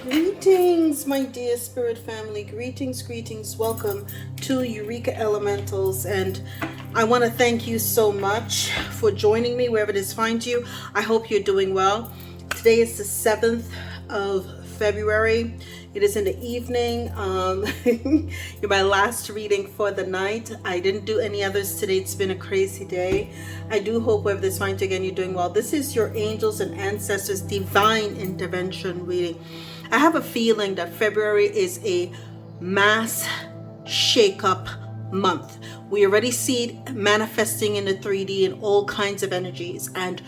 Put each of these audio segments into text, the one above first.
Greetings, my dear spirit family. Greetings. Welcome to Eureka Elementals. And I want to thank you so much for joining me wherever this finds you. I hope you're doing well. Today is the 7th of February. It is in the evening. You're my last reading for the night. I didn't do any others today. It's been a crazy day. I do hope wherever this finds you again, you're doing well. This is your angels and ancestors divine intervention reading. I have a feeling that February is a mass shake-up month. We already see it manifesting in the 3D in all kinds of energies, and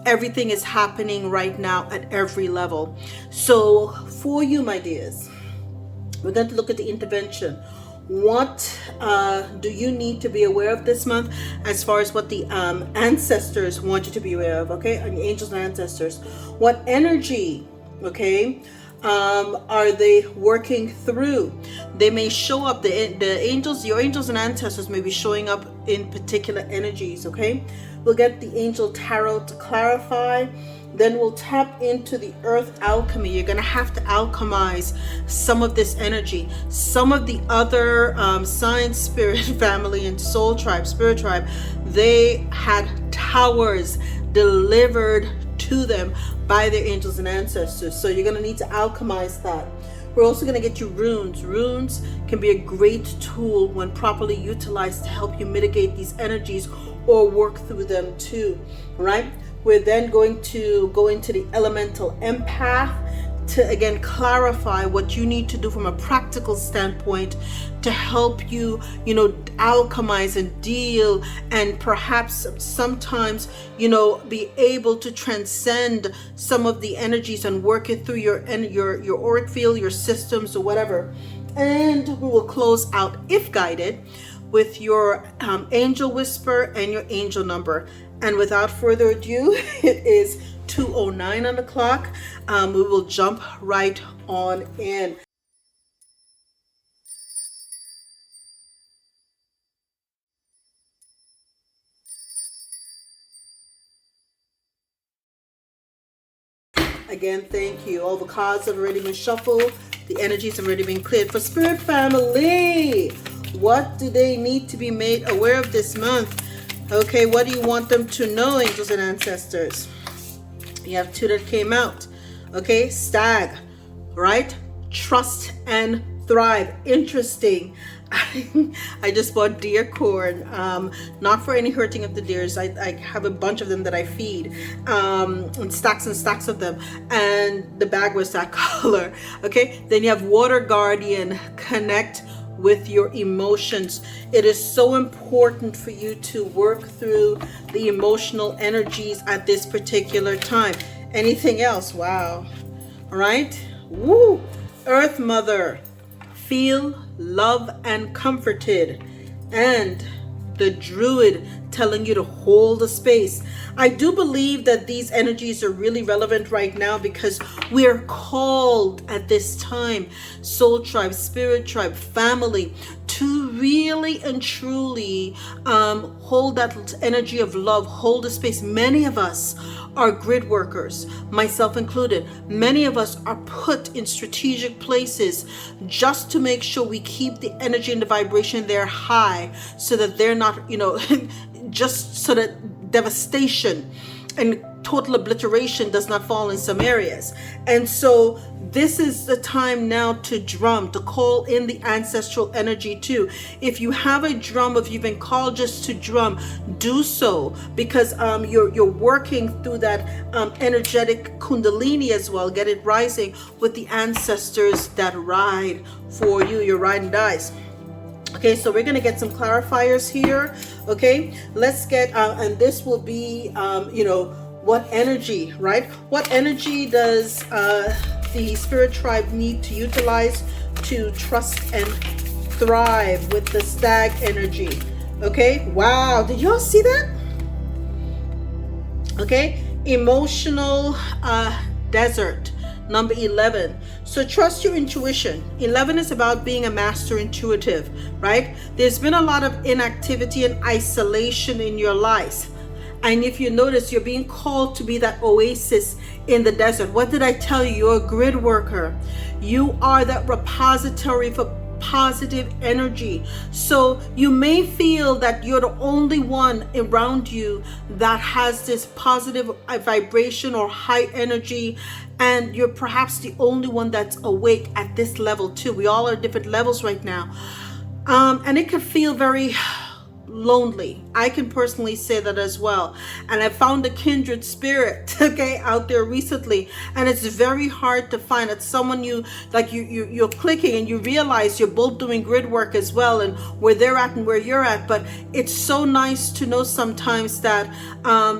everything is happening right now at every level. So for you, my dears, we're going to look at the intervention. What do you need to be aware of this month as far as what the ancestors want you to be aware of, okay? And angels and ancestors. What energy, okay, are they working through? They may show up, the angels, your angels and ancestors may be showing up in particular energies, okay? We'll get the angel tarot to clarify. Then we'll tap into the earth alchemy. You're going to have to alchemize some of this energy. Some of the other science, spirit, family, and soul tribe, spirit tribe, they had towers delivered to them by their angels and ancestors. So you're going to need to alchemize that. We're also going to get you runes. Runes can be a great tool when properly utilized to help you mitigate these energies or work through them too, right? We're then going to go into the elemental empath to again clarify what you need to do from a practical standpoint to help you, alchemize and deal, and perhaps sometimes, be able to transcend some of the energies and work it through your auric field, your systems, or whatever. And we will close out, if guided, with your angel whisper and your angel number. And without further ado, it is 2:09 on the clock. We will jump right on in. Again, thank you. All the cards have already been shuffled. The energies have already been cleared. For spirit family, what do they need to be made aware of this month? Okay, what do you want them to know, angels and ancestors? You have two that came out. Okay, stag, right? Trust and thrive. Interesting. I just bought deer corn, not for any hurting of the deers. I have a bunch of them that I feed, and stacks of them, and the bag was that color. Okay, then you have water guardian. Connect with your emotions. It is so important for you to work through the emotional energies at this particular time. Anything else? Wow. All right. Woo. Earth Mother, feel love and comforted. And the Druid telling you to hold the space. I do believe that these energies are really relevant right now because we're called at this time, soul tribe, spirit tribe, family, to really and truly hold that energy of love, hold the space. Many of us are grid workers, myself included. Many of us are put in strategic places just to make sure we keep the energy and the vibration there high so that they're not, just so that devastation and total obliteration does not fall in some areas. And so this is the time now to drum, to call in the ancestral energy too. If you have a drum, if you've been called just to drum, do so, because you're working through that energetic kundalini as well. Get it rising with the ancestors that ride for you, your ride and dies. Okay, so we're going to get some clarifiers here. Okay, let's get, and this will be, what energy, right? What energy does the spirit tribe need to utilize to trust and thrive with the stag energy? Okay, wow, did y'all see that? Okay, emotional desert. Number 11. So trust your intuition. 11 is about being a master intuitive, right? There's been a lot of inactivity and isolation in your life. And if you notice, you're being called to be that oasis in the desert. What did I tell you? You're a grid worker. You are that repository for positive energy. So you may feel that you're the only one around you that has this positive vibration or high energy, and you're perhaps the only one that's awake at this level too. We all are different levels right now. And it can feel very lonely. I can personally say that as well. And I found a kindred spirit, okay, out there recently, and it's very hard to find. It's someone you're clicking and you realize you're both doing grid work as well, and where they're at and where you're at. But it's so nice to know sometimes that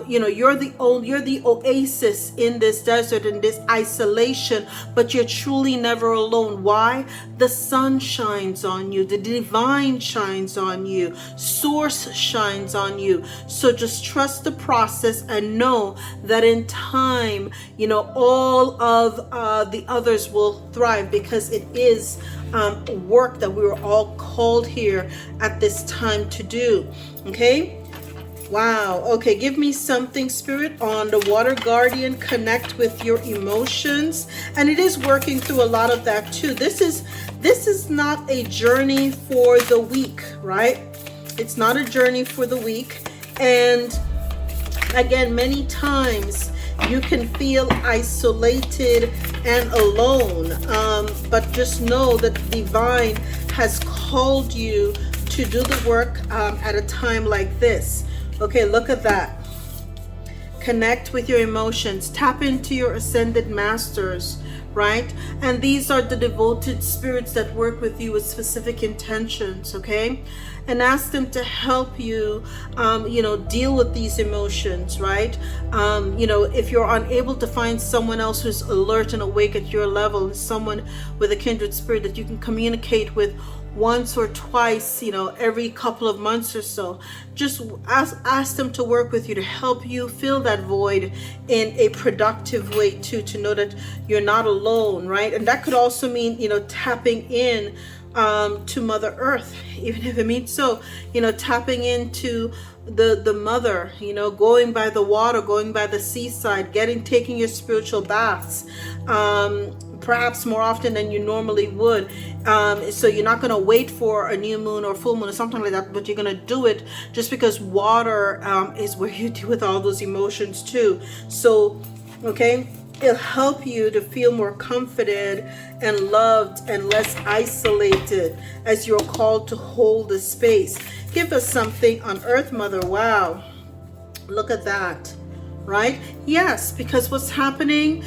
you're the oasis in this desert, in this isolation, but you're truly never alone. Why? The sun shines on you, the divine shines on you, source shines on you. So just trust the process and know that in time, all of the others will thrive, because it is work that we were all called here at this time to do. Okay. Wow. Okay, give me something, Spirit, on the Water Guardian. Connect with your emotions. And it is working through a lot of that too. This is not a journey for the weak, right? It's not a journey for the weak. And again, many times you can feel isolated and alone. But just know that the divine has called you to do the work at a time like this. Okay, look at that. Connect with your emotions. Tap into your ascended masters, right? And these are the devoted spirits that work with you with specific intentions, okay? And ask them to help you, deal with these emotions, right? If you're unable to find someone else who's alert and awake at your level, someone with a kindred spirit that you can communicate with once or twice, every couple of months or so, just ask them to work with you to help you fill that void in a productive way too, to know that you're not alone, right? And that could also mean, tapping in to Mother Earth, even if it means tapping into the mother, going by the water, going by the seaside, taking your spiritual baths, perhaps more often than you normally would. So you're not going to wait for a new moon or full moon or something like that, but you're going to do it just because water is where you deal with all those emotions too. So, okay, it'll help you to feel more comforted and loved and less isolated as you're called to hold the space. Give us something on Earth, Mother. Wow. Look at that. Right? Yes, because what's happening,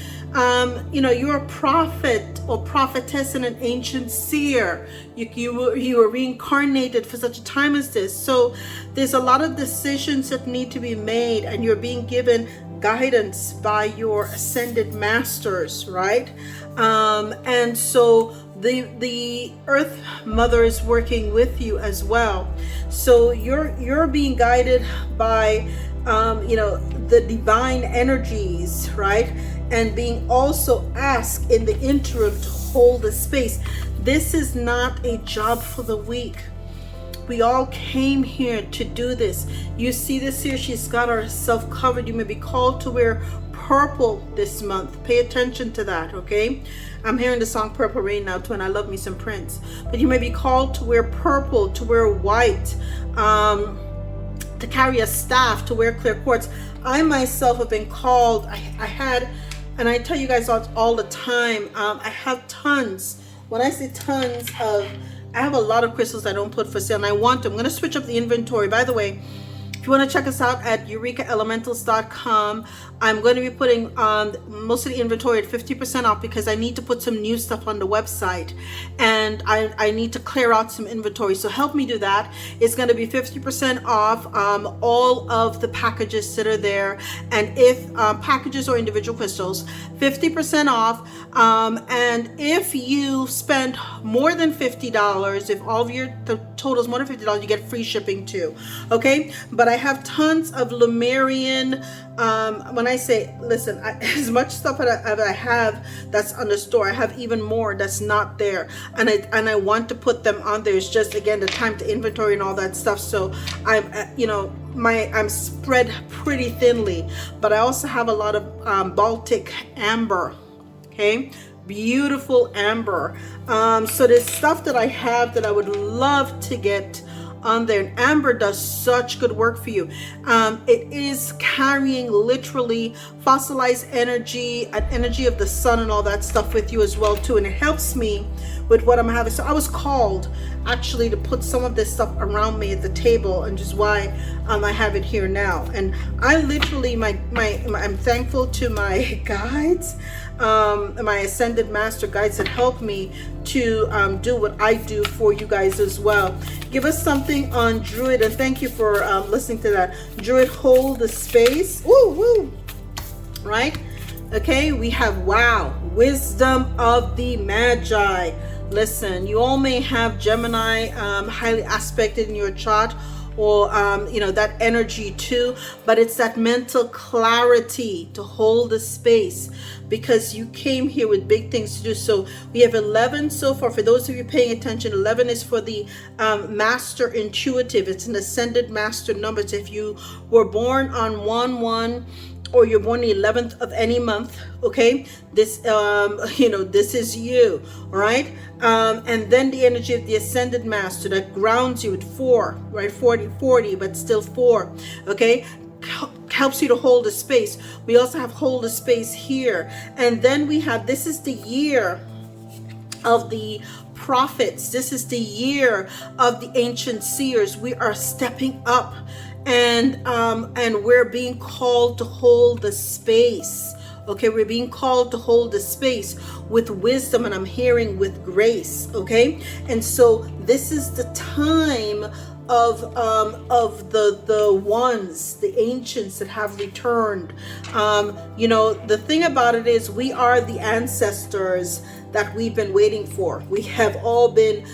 you're a prophet or prophetess and an ancient seer. You were reincarnated for such a time as this. So there's a lot of decisions that need to be made, and you're being given guidance by your ascended masters, right? And so the Earth Mother is working with you as well. So you're being guided by the divine energies, right? And being also asked in the interim to hold the space. This is not a job for the weak. We all came here to do this. You see this here, she's got herself covered. You may be called to wear purple this month. Pay attention to that, okay? I'm hearing the song Purple Rain now too, and I love me some Prince. But you may be called to wear purple, to wear white, to carry a staff, to wear clear quartz. I myself have been called, I had, and I tell you guys all the time, I have tons. When I say tons of, I have a lot of crystals I don't put for sale, and I want them. I'm going to switch up the inventory. By the way, if you want to check us out at eurekaelementals.com, I'm going to be putting most of the inventory at 50% off, because I need to put some new stuff on the website, and I need to clear out some inventory. So help me do that. It's going to be 50% off all of the packages that are there, and if packages or individual crystals, 50% off. And if you spend more than $50, if all of your the total is more than $50, you get free shipping too. Okay, but I have tons of Lemurian. When I say, listen, as much stuff that I have that's on the store, I have even more that's not there, and I want to put them on there. It's just, again, the time to inventory and all that stuff. So I'm I'm spread pretty thinly, but I also have a lot of Baltic amber. Okay, beautiful amber. So there's stuff that I have that I would love to get on there, and amber does such good work for you. It is carrying literally fossilized energy and energy of the sun and all that stuff with you as well too, and it helps me with what I'm having. So I was called actually to put some of this stuff around me at the table, and just why I have it here now. And I literally, I'm thankful to my guides, my ascended master guides that help me to do what I do for you guys as well. Give us something on Druid, and thank you for listening to that. Druid, hold the space. Woo, woo. Right? Okay, we have, wow, wisdom of the Magi. Listen, you all may have Gemini highly aspected in your chart, or that energy too, but it's that mental clarity to hold the space, because you came here with big things to do. So we have 11 so far. For those of you paying attention, 11 is for the master intuitive. It's an ascended master number. So if you were born on 1/1, or you're born the 11th of any month, okay, this this is you, all right? And then the energy of the ascended master that grounds you at 4, right? 40, but still 4, okay? Helps you to hold a space. We also have hold a space here. And then we have, this is the year of the prophets. This is the year of the ancient seers. We are stepping up, and we're being called to hold the space. Okay, we're being called to hold the space with wisdom, and I'm hearing with grace. Okay, and so this is the time of the ones, the ancients that have returned. The thing about it is, we are the ancestors that we've been waiting for. We have all been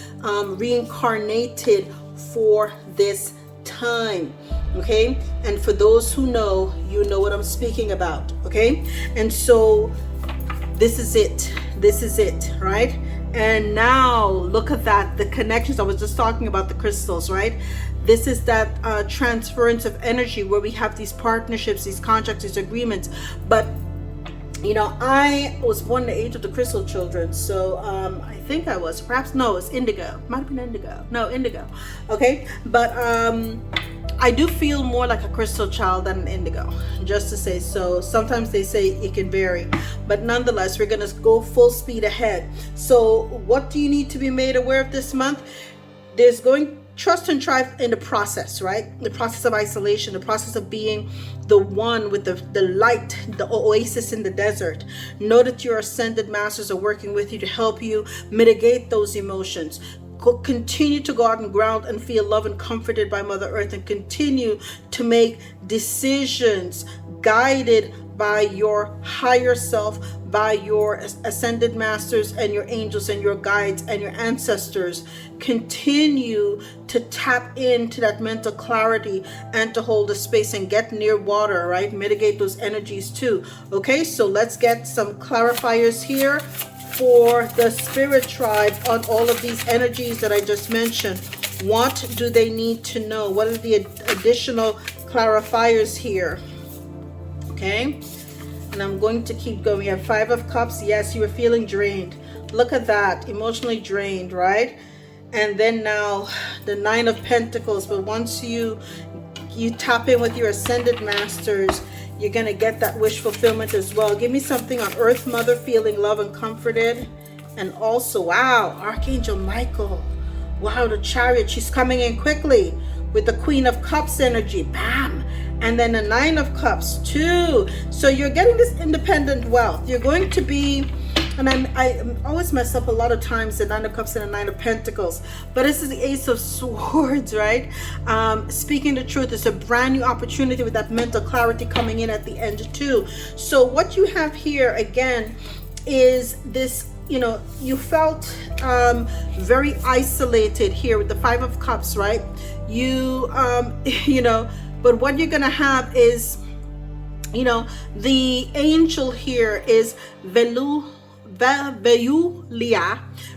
reincarnated for this time. Okay, and for those who know, you know what I'm speaking about. Okay, and so this is it, right? And now look at that, the connections. I was just talking about the crystals, right? This is that transference of energy where we have these partnerships, these contracts, these agreements. But I was born in the age of the crystal children, so I think I was, perhaps, no, it's indigo. Might have been indigo. No, indigo. Okay, but I do feel more like a crystal child than an indigo, just to say so. Sometimes they say it can vary, but nonetheless, we're going to go full speed ahead. So what do you need to be made aware of this month? There's trust and thrive in the process, right? The process of isolation, the process of being the one with the light, the oasis in the desert. Know that your ascended masters are working with you to help you mitigate those emotions. Continue to go out and ground and feel loved and comforted by Mother Earth, and continue to make decisions guided by your higher self, by your ascended masters and your angels and your guides and your ancestors. Continue to tap into that mental clarity and to hold a space and get near water, right? Mitigate those energies too. Okay, so let's get some clarifiers here for the spirit tribe on all of these energies that I just mentioned. What do they need to know? What are the additional clarifiers here? Okay, and I'm going to keep going. We have 5 of Cups. Yes, you were feeling drained. Look at that, emotionally drained, right? And then now the 9 of Pentacles. But once you tap in with your ascended masters, you're going to get that wish fulfillment as well. Give me something on Earth Mother, feeling love and comforted. And also, wow, Archangel Michael. Wow, the Chariot. She's coming in quickly with the Queen of Cups energy. Bam. And then the 9 of Cups too. So you're getting this independent wealth. You're going to be, and I always mess up a lot of times the 9 of Cups and the 9 of Pentacles, but this is the Ace of Swords, right? Speaking the truth, it's a brand new opportunity with that mental clarity coming in at the end too. So what you have here again is this, you felt very isolated here with the 5 of Cups, right? You But what you're going to have is, you know, the angel here is Veulia,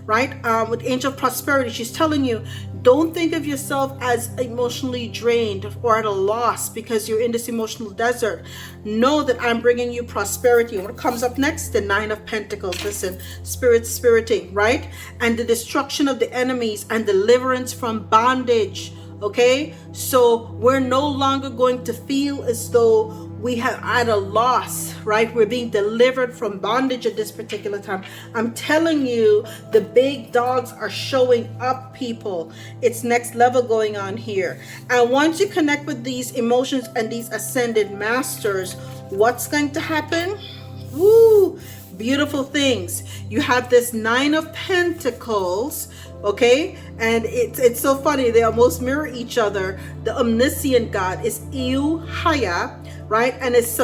right? With angel of prosperity, she's telling you, don't think of yourself as emotionally drained or at a loss because you're in this emotional desert. Know that I'm bringing you prosperity. What comes up next? The Nine of Pentacles. Listen, spiriting, right? And the destruction of the enemies and deliverance from bondage. Okay, so we're no longer going to feel as though we have at a loss, right? We're being delivered from bondage at this particular time. I'm telling you, the big dogs are showing up, people. It's next level going on here. And once you connect with these emotions and these ascended masters, what's going to happen? Woo! Beautiful things. You have this Nine of Pentacles, okay? And it's so funny. They almost mirror each other. The omniscient God is Haya, right? And it's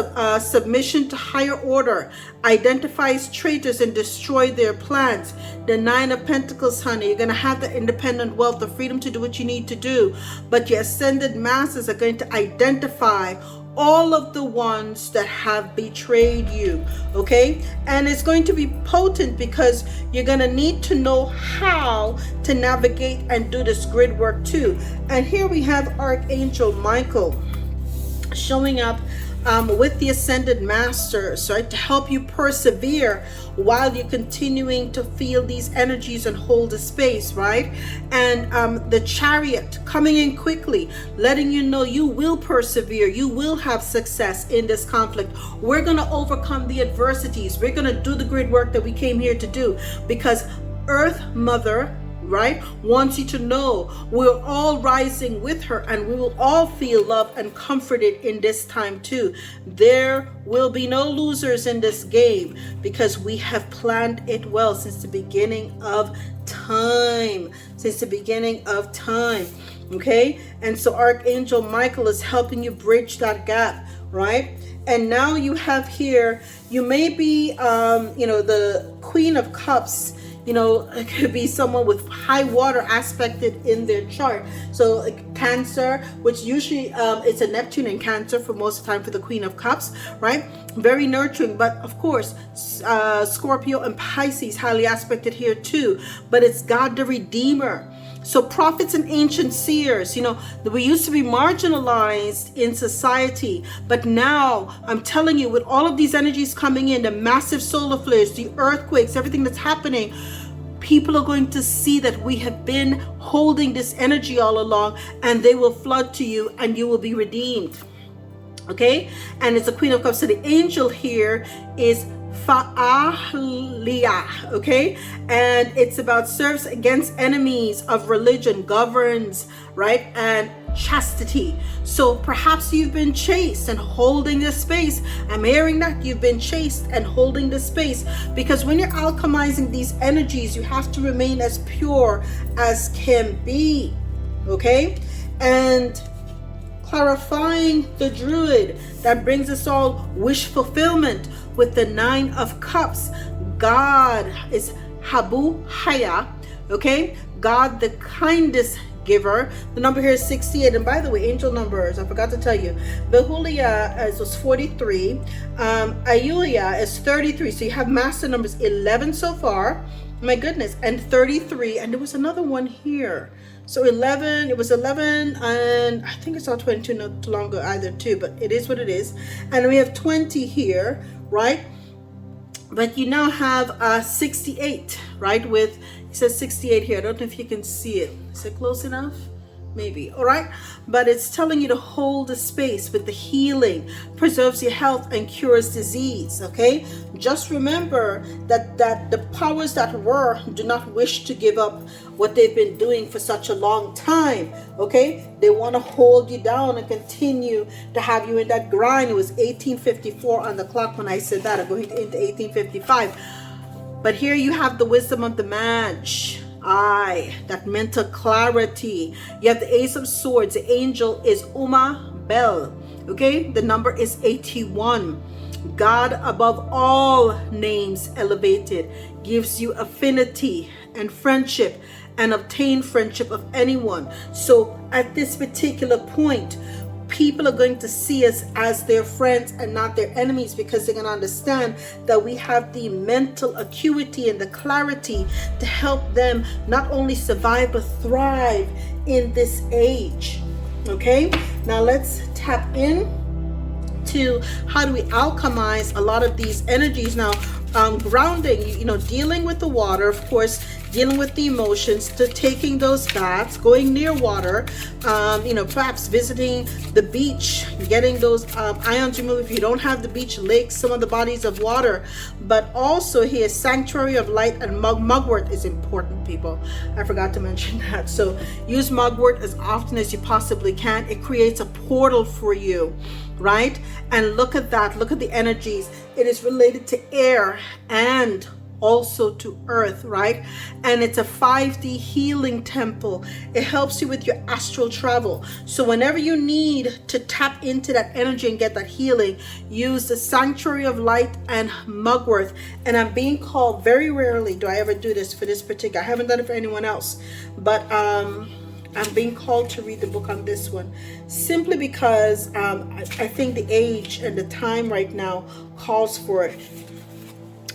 submission to higher order, identifies traitors and destroy their plans. The Nine of Pentacles, honey, you're going to have the independent wealth, the freedom to do what you need to do. But your ascended masters are going to identify all of the ones that have betrayed you, okay? And it's going to be potent because you're going to need to know how to navigate and do this grid work too. And here we have Archangel Michael showing up with the ascended masters, right, to help you persevere while you're continuing to feel these energies and hold the space, right? And the Chariot coming in quickly, letting you know you will persevere, you will have success in this conflict. We're going to overcome the adversities. We're going to do the grid work that we came here to do, because Earth Mother, right, wants you to know we're all rising with her, and we will all feel loved and comforted in this time too. There will be no losers in this game because we have planned it well since the beginning of time. Okay, and so Archangel Michael is helping you bridge that gap, right? And now you have here, you may be the Queen of Cups. You know, it could be someone with high water aspected in their chart. So like Cancer, which usually it's a Neptune in Cancer for most of the time for the Queen of Cups, right? Very nurturing. But of course, Scorpio and Pisces highly aspected here too. But it's God the Redeemer. So prophets and ancient seers, you know, we used to be marginalized in society, but now I'm telling you, with all of these energies coming in, the massive solar flares, the earthquakes, everything that's happening, people are going to see that we have been holding this energy all along, and they will flood to you and you will be redeemed. Okay, and it's a Queen of Cups. So the angel here is Fa'alia, okay? And it's about service against enemies of religion, governs, right? And chastity. So perhaps you've been chased and holding this space. I'm hearing that you've been chased and holding this space, because when you're alchemizing these energies, you have to remain as pure as can be, okay? And clarifying the Druid, that brings us all wish fulfillment with the Nine of Cups. God is Habu Haya, okay? God, the kindest giver. The number here is 68. And by the way, angel numbers, I forgot to tell you. Behulia was 43. Ayulia is 33. So you have master numbers 11 so far. My goodness. And 33. And there was another one here. So 11, it was 11, and I think it's all 22, not longer either too, but it is what it is. And we have 20 here, right? But you now have 68, right? With, it says 68 here. I don't know if you can see it. Is it close enough? Maybe. All right, but it's telling you to hold the space with the healing, preserves your health and cures disease. Okay, just remember that the powers that were do not wish to give up what they've been doing for such a long time. Okay, they want to hold you down and continue to have you in that grind. It was 1854 on the clock when I said that. I'm going into 1855, but here you have the wisdom of the Magi. That mental clarity. You have the Ace of Swords. The angel is Uma Bell. Okay, the number is 81. God above all names elevated, gives you affinity and friendship, and obtain friendship of anyone. So at this particular point, people are going to see us as their friends and not their enemies, because they're going to understand that we have the mental acuity and the clarity to help them not only survive but thrive in this age. Okay, now let's tap in to how do we alchemize a lot of these energies. Now, grounding, dealing with the water, of course, dealing with the emotions, to taking those baths, going near water, perhaps visiting the beach, getting those ions removed if you don't have the beach, lakes, some of the bodies of water. But also here, sanctuary of light and mugwort is important, people. I forgot to mention that. So use mugwort as often as you possibly can. It creates a portal for you, right? And look at that. Look at the energies. It is related to air and also to earth, right? And it's a 5D healing temple. It helps you with your astral travel. So whenever you need to tap into that energy and get that healing, use the sanctuary of light and mugwort. And I'm being called, very rarely do I ever do this for this particular, I haven't done it for anyone else, but I'm being called to read the book on this one, simply because I think the age and the time right now calls for it.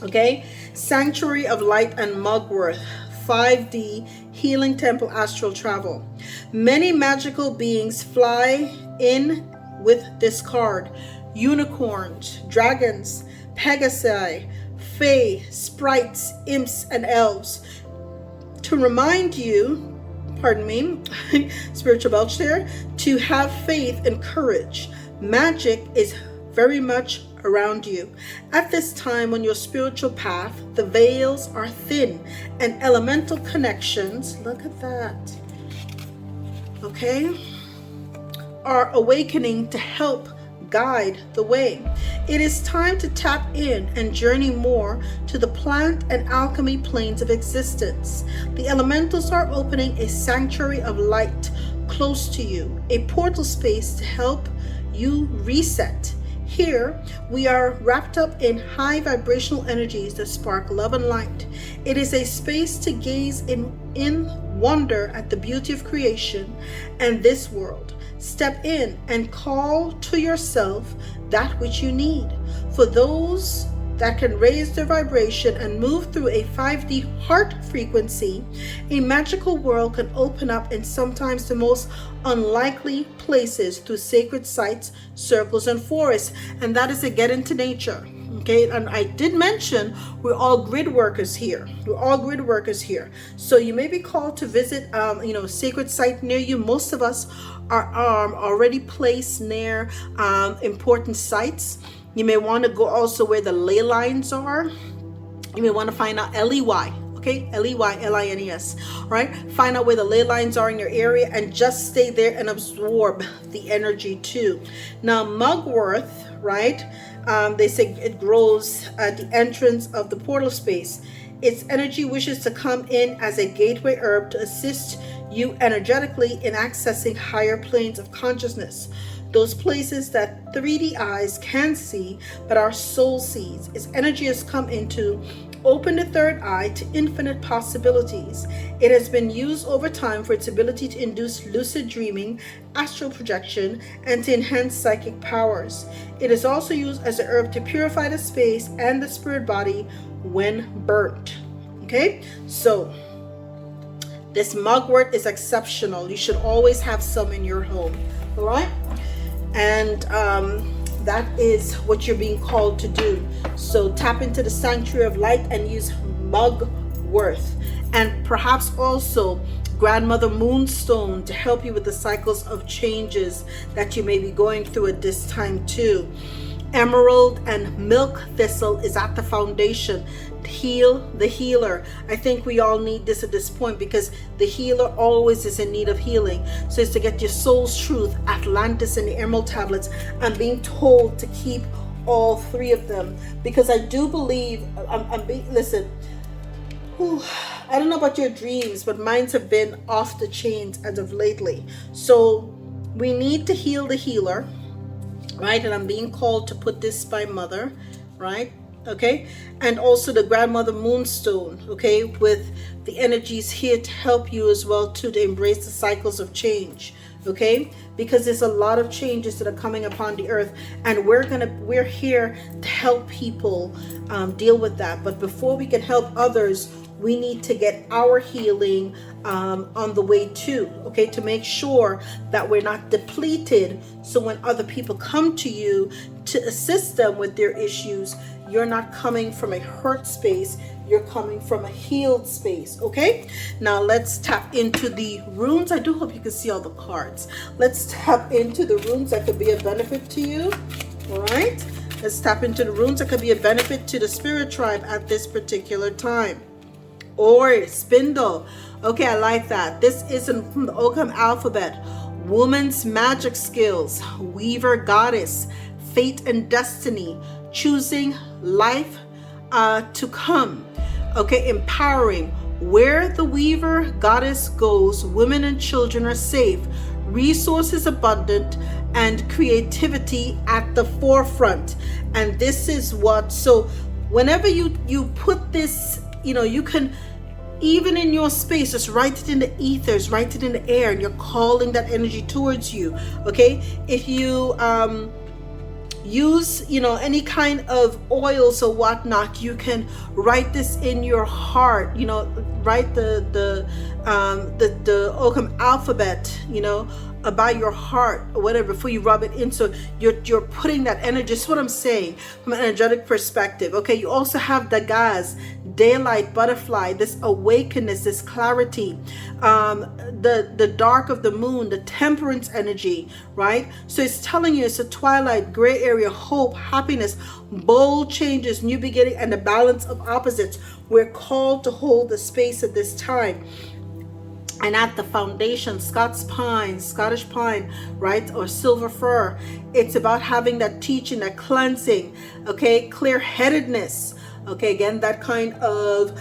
Okay, sanctuary of light and mugwort, 5D healing temple, astral travel. Many magical beings fly in with this card: unicorns, dragons, pegasi, fae, sprites, imps, and elves. To remind you, spiritual belch there, to have faith and courage. Magic is very much around you. At this time on your spiritual path, the veils are thin and elemental connections, look at that, okay, are awakening to help guide the way. It is time to tap in and journey more to the plant and alchemy planes of existence. The elementals are opening a sanctuary of light close to you, a portal space to help you reset. Here, we are wrapped up in high vibrational energies that spark love and light. It is a space to gaze in wonder at the beauty of creation and this world. Step in and call to yourself that which you need. For those that can raise their vibration and move through a 5D heart frequency, a magical world can open up in sometimes the most unlikely places through sacred sites, circles, and forests. And that is to get into nature. Okay, and I did mention we're all grid workers here. We're all grid workers here. So you may be called to visit, a sacred site near you. Most of us are already placed near important sites. You may want to go also where the ley lines are. You may want to find out LEY, okay? LEYLINES, all right? Find out where the ley lines are in your area and just stay there and absorb the energy too. Now, mugwort, right? They say it grows at the entrance of the portal space. Its energy wishes to come in as a gateway herb to assist you energetically in accessing higher planes of consciousness. Those places that 3D eyes can't see, but our soul sees. Its energy has come in to open the third eye to infinite possibilities. It has been used over time for its ability to induce lucid dreaming, astral projection, and to enhance psychic powers. It is also used as a herb to purify the space and the spirit body when burnt. Okay, so this mugwort is exceptional. You should always have some in your home. All right. And that is what you're being called to do. So tap into the sanctuary of light and use mugwort, and perhaps also grandmother moonstone to help you with the cycles of changes that you may be going through at this time too. Emerald and milk thistle is at the foundation. Heal the healer. I think we all need this at this point, because the healer always is in need of healing. So it's to get your soul's truth, Atlantis and the emerald tablets. I'm being told to keep all three of them, because I do believe listen, I don't know about your dreams, but mine have been off the chains as of lately. So we need to heal the healer, right? And I'm being called to put this by mother, right? Okay, and also the grandmother moonstone, okay, with the energies here to help you as well too, to embrace the cycles of change. okay? Because there's a lot of changes that are coming upon the earth, and we're here to help people deal with that. But before we can help others, we need to get our healing on the way too, okay, to make sure that we're not depleted. So when other people come to you to assist them with their issues, you're not coming from a hurt space, you're coming from a healed space, okay? Now let's tap into the runes. I do hope you can see all the cards. Let's tap into the runes that could be a benefit to you, all right? Let's tap into the runes that could be a benefit to the spirit tribe at this particular time. Or spindle. Okay, I like that. This is from the Ogham alphabet. Woman's magic skills, weaver goddess, fate and destiny, choosing life to come. Okay, empowering. Where the weaver goddess goes, women and children are safe, resources abundant, and creativity at the forefront. And this is what, so whenever you put this, you can, even in your space, just write it in the ethers, write it in the air, and you're calling that energy towards you, okay? If you use any kind of oils or whatnot, you can write this in your heart, write the Ogham alphabet about your heart or whatever before you rub it in, so you're putting that energy. This is what I'm saying from an energetic perspective, okay? You also have Dagaz, daylight, butterfly, this awakeness, this clarity, the dark of the moon, the temperance energy, right? So it's telling you it's a twilight, gray area, hope, happiness, bold changes, new beginning, and the balance of opposites. We're called to hold the space at this time. And at the foundation, Scottish pine, right, or silver fir, it's about having that teaching, that cleansing, okay, clear-headedness, okay, again, that kind of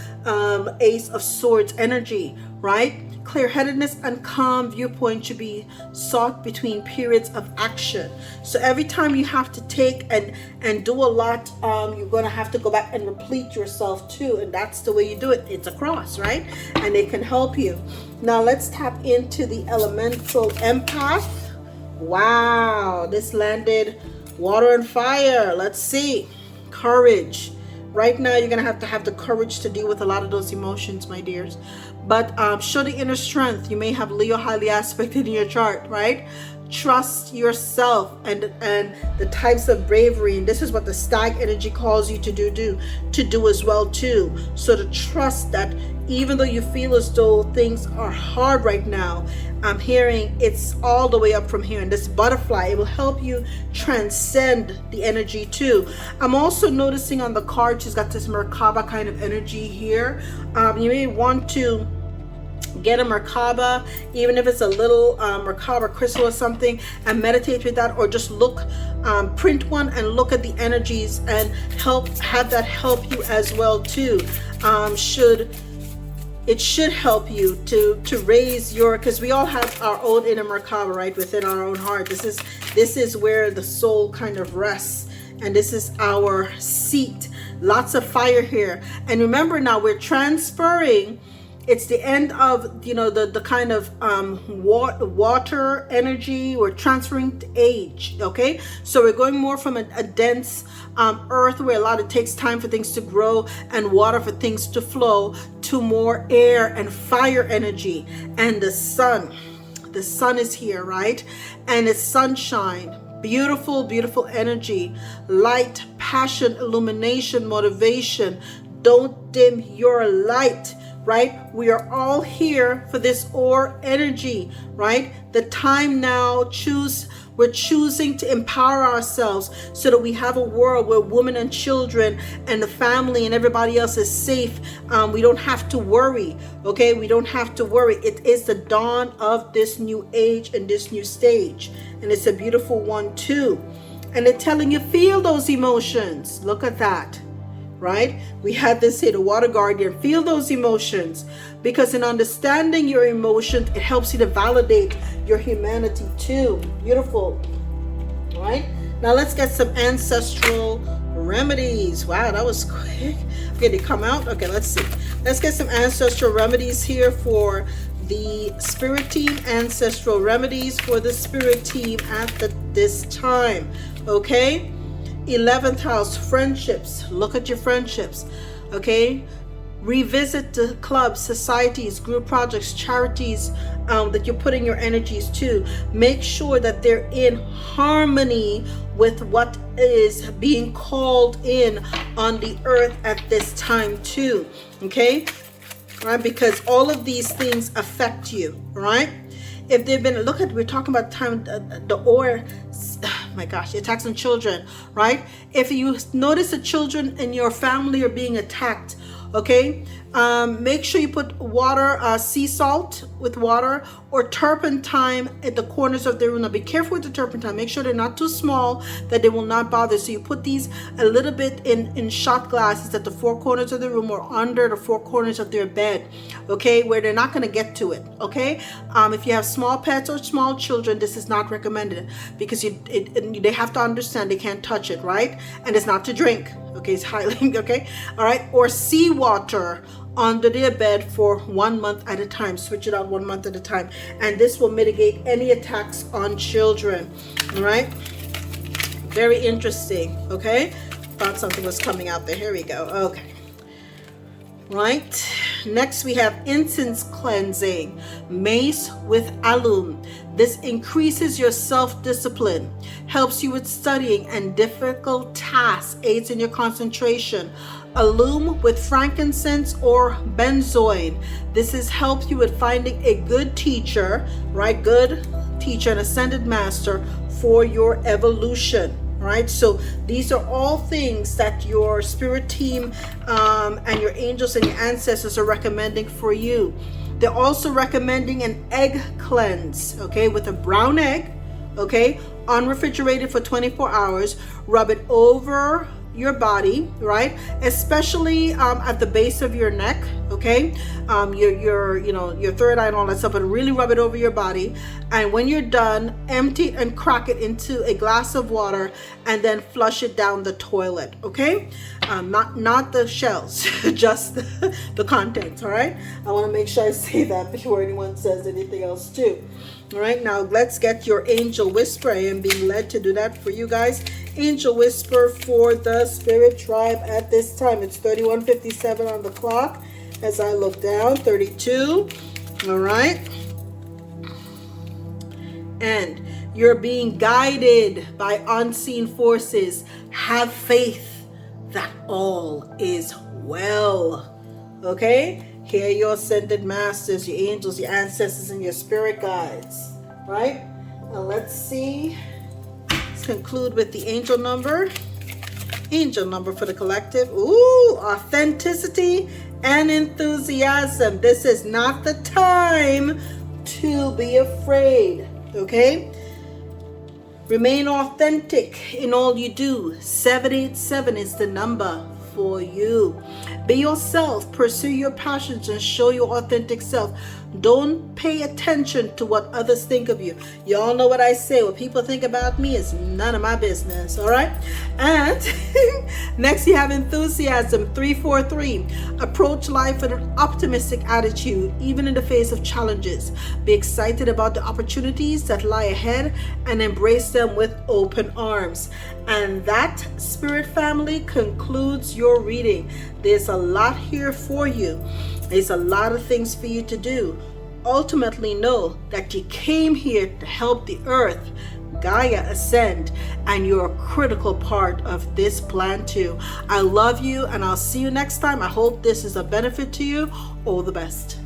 Ace of Swords energy, right? Clear-headedness and calm viewpoint should be sought between periods of action. So every time you have to take and do a lot, you're going to have to go back and replete yourself too. And that's the way you do it. It's a cross, right? And it can help you. Now let's tap into the elemental empath. Wow, this landed water and fire. Let's see. Courage. Right now, you're going to have the courage to deal with a lot of those emotions, my dears. But show the inner strength. You may have Leo highly aspected in your chart, right? Trust yourself and the types of bravery. And this is what the stag energy calls you to do as well too. So to trust that even though you feel as though things are hard right now, I'm hearing it's all the way up from here. And this butterfly, it will help you transcend the energy too. I'm also noticing on the card, she's got this Merkaba kind of energy here. You may want to get a Merkaba, even if it's a little Merkaba crystal or something, and meditate with that, or just look, print one and look at the energies and have that help you as well too. It should help you to raise your, because we all have our own inner Merkaba, right, within our own heart. This is where the soul kind of rests, and this is our seat. Lots of fire here. And remember, now we're transferring. It's the end of the kind of water energy. We're transferring to age, okay? So we're going more from a dense earth where it takes time for things to grow and water for things to flow, to more air and fire energy. And the sun is here, right? And it's sunshine. Beautiful, beautiful energy, light, passion, illumination, motivation. Don't dim your light, right? We are all here for this ore energy, right? The time now, we're choosing to empower ourselves so that we have a world where women and children and the family and everybody else is safe. We don't have to worry, okay? We don't have to worry. It is the dawn of this new age and this new stage. And it's a beautiful one too. And they're telling you, feel those emotions. Look at that, right? We had this here, the water guardian. Feel those emotions, because in understanding your emotions, it helps you to validate your humanity too. Beautiful, right? Now let's get some ancestral remedies. Wow, that was quick. Okay, they come out. Okay, let's see. Let's get some ancestral remedies here for the spirit team, ancestral remedies for the spirit team at this time. Okay, 11th house, friendships. Look at your friendships. Okay, revisit the clubs, societies, group projects, charities that you're putting your energies to. Make sure that they're in harmony with what is being called in on the earth at this time too. Okay, all right, because all of these things affect you. All right, if they've been, look at, we're talking about time, my gosh, attacks on children, right? If you notice that children in your family are being attacked, okay, make sure you put water, sea salt with water, or turpentine at the corners of the room. Now be careful with the turpentine. Make sure they're not too small, that they will not bother. So you put these a little bit in shot glasses at the four corners of the room or under the four corners of their bed, okay, where they're not going to get to it. Okay, if you have small pets or small children, this is not recommended, because they have to understand they can't touch it, right? And it's not to drink. Okay, it's highly okay. All right, or seawater under their bed for 1 month at a time. Switch it out 1 month at a time, and this will mitigate any attacks on children. All right, very interesting. Okay, thought something was coming out there. Here we go. Okay, right, next we have incense cleansing, mace with alum. This increases your self-discipline, helps you with studying and difficult tasks, aids in your concentration. Alum with frankincense or benzoin. This has helped you with finding a good teacher, right? Good teacher, an ascended master for your evolution, right? So these are all things that your spirit team and your angels and your ancestors are recommending for you. They're also recommending an egg cleanse, okay, with a brown egg, okay, unrefrigerated for 24 hours. Rub it over your body, right, especially at the base of your neck, okay, your third eye and all that stuff, but really rub it over your body. And when you're done, empty it and crack it into a glass of water, and then flush it down the toilet. Okay, not the shells, just the contents. All right, I want to make sure I say that before anyone says anything else too. All right, now let's get your angel whisper. I am being led to do that for you guys. Angel whisper for the spirit tribe at this time. It's 31:57 on the clock as I look down. 32. All right, and you're being guided by unseen forces. Have faith that all is well. Okay, hear your ascended masters, your angels, your ancestors, and your spirit guides. Right, now let's see. Conclude with the angel number for the collective. Ooh, authenticity and enthusiasm. This is not the time to be afraid. Okay, remain authentic in all you do. 787 is the number for you. Be yourself, pursue your passions, and show your authentic self. Don't pay attention to what others think of you. Y'all know what I say. What people think about me is none of my business. All right. And next you have enthusiasm. 343. Approach life with an optimistic attitude, even in the face of challenges. Be excited about the opportunities that lie ahead and embrace them with open arms. And that, spirit family, concludes your reading. There's a lot here for you. There's a lot of things for you to do. Ultimately, know that you came here to help the earth, Gaia, ascend, and you're a critical part of this plan too. I love you, and I'll see you next time. I hope this is a benefit to you. All the best.